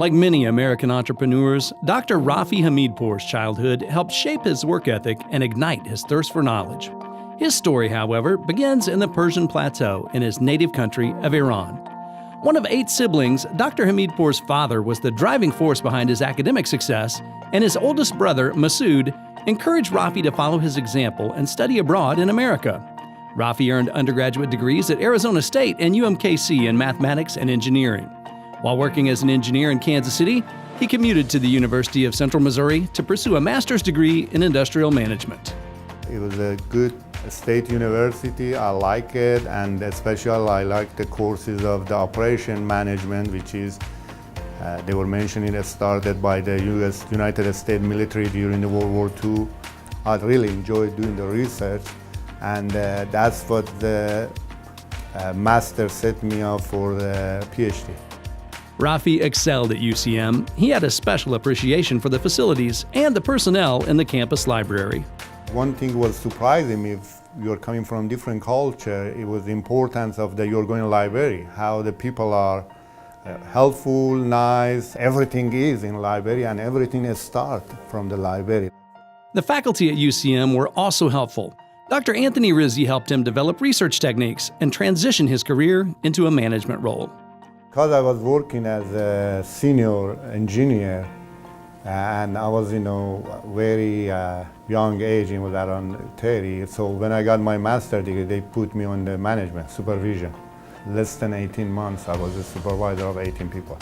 Like many American entrepreneurs, Dr. Rafie Hamidpour's childhood helped shape his work ethic and ignite his thirst for knowledge. His story, however, begins in the Persian Plateau in his native country of Iran. One of 8 siblings, Dr. Hamidpour's father was the driving force behind his academic success, and his oldest brother, Masood, encouraged Rafie to follow his example and study abroad in America. Rafie earned undergraduate degrees at Arizona State and UMKC in mathematics and engineering. While working as an engineer in Kansas City, he commuted to the University of Central Missouri to pursue a master's degree in industrial management. It was a good state university. I like it, and especially I like the courses of the operation management, which is, they were mentioning it started by the United States military during the World War II. I really enjoyed doing the research, and that's what the master set me up for the Ph.D. Rafie excelled at UCM. He had a special appreciation for the facilities and the personnel in the campus library. One thing was surprising me, if you're coming from different culture, it was the importance of the you're going to library, how the people are helpful, nice, everything is in library and everything is start from the library. The faculty at UCM were also helpful. Dr. Anthony Rizzi helped him develop research techniques and transition his career into a management role. Because I was working as a senior engineer, and I was, very young age, it was around 30. So when I got my master's degree, they put me on the management supervision. Less than 18 months, I was a supervisor of 18 people.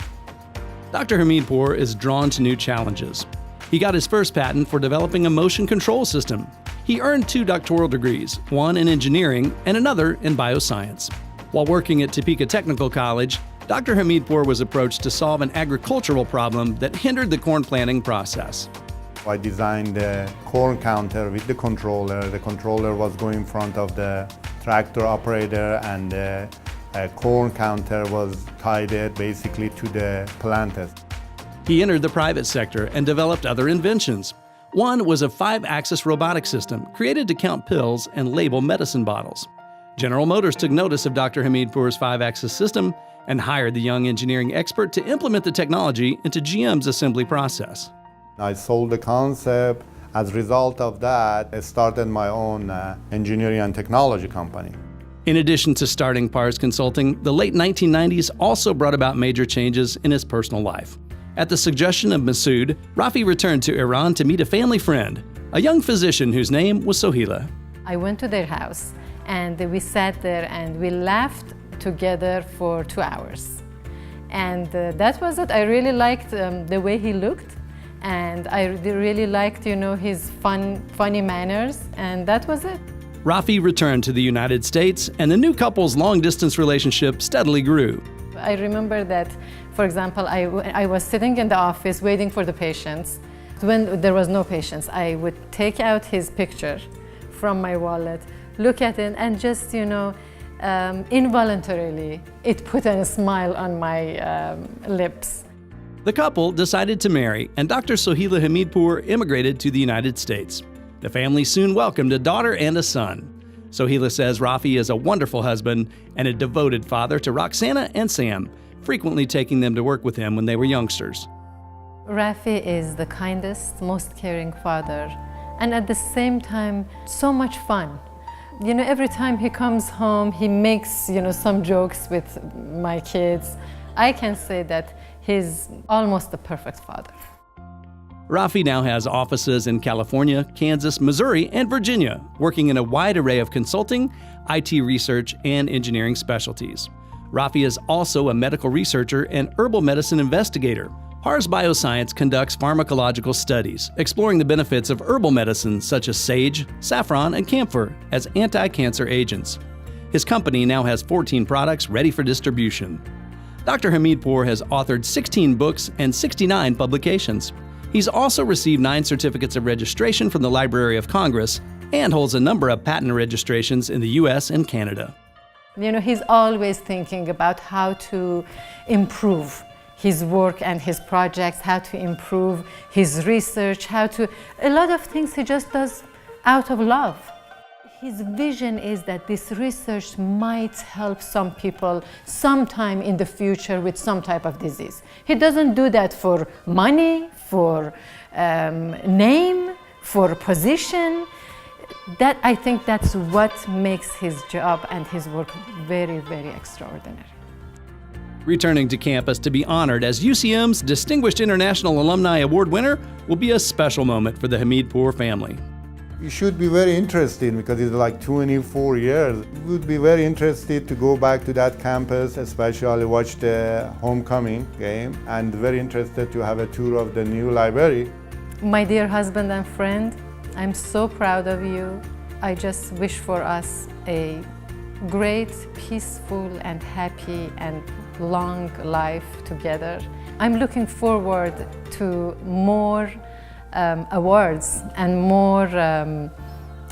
Dr. Hamidpour is drawn to new challenges. He got his first patent for developing a motion control system. He earned 2 doctoral degrees, one in engineering and another in bioscience. While working at Topeka Technical College, Dr. Hamidpour was approached to solve an agricultural problem that hindered the corn planting process. I designed the corn counter with the controller. The controller was going in front of the tractor operator, and the corn counter was tied basically to the planters. He entered the private sector and developed other inventions. One was a 5-axis robotic system created to count pills and label medicine bottles. General Motors took notice of Dr. Hamidpour's 5-axis system and hired the young engineering expert to implement the technology into GM's assembly process. I sold the concept. As a result of that, I started my own engineering and technology company. In addition to starting Pars Consulting, the late 1990s also brought about major changes in his personal life. At the suggestion of Masood, Rafie returned to Iran to meet a family friend, a young physician whose name was Sohila. I went to their house and we sat there and we laughed together for 2 hours. And that was it. I really liked the way he looked, and I really liked, his funny manners, and that was it. Rafie returned to the United States, and the new couple's long-distance relationship steadily grew. I remember that, for example, I was sitting in the office waiting for the patients. When there was no patients, I would take out his picture from my wallet, look at it, and just, involuntarily, it put a smile on my lips. The couple decided to marry, and Dr. Sohila Hamidpour immigrated to the United States. The family soon welcomed a daughter and a son. Sohila says Rafie is a wonderful husband and a devoted father to Roxana and Sam, frequently taking them to work with him when they were youngsters. Rafie is the kindest, most caring father, and at the same time, so much fun. Every time he comes home, he makes, some jokes with my kids. I can say that he's almost the perfect father. Rafie now has offices in California, Kansas, Missouri, and Virginia, working in a wide array of consulting, IT research, and engineering specialties. Rafie is also a medical researcher and herbal medicine investigator. Pars Bioscience conducts pharmacological studies, exploring the benefits of herbal medicines such as sage, saffron, and camphor as anti-cancer agents. His company now has 14 products ready for distribution. Dr. Hamidpour has authored 16 books and 69 publications. He's also received 9 certificates of registration from the Library of Congress and holds a number of patent registrations in the U.S. and Canada. He's always thinking about how to improve his work and his projects, how to improve his research, a lot of things he just does out of love. His vision is that this research might help some people sometime in the future with some type of disease. He doesn't do that for money, for name, for position. That, I think that's what makes his job and his work very, very extraordinary. Returning to campus to be honored as UCM's Distinguished International Alumni Award winner will be a special moment for the Hamidpour family. You should be very interested because it's like 24 years. We would be very interested to go back to that campus, especially watch the homecoming game, and very interested to have a tour of the new library. My dear husband and friend, I'm so proud of you. I just wish for us a great, peaceful, and happy and long life together. I'm looking forward to more awards and more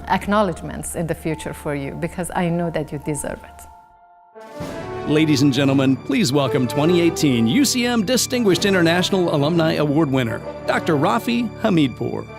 acknowledgements in the future for you because I know that you deserve it. Ladies and gentlemen, please welcome 2018 UCM Distinguished International Alumni Award winner, Dr. Rafie Hamidpour.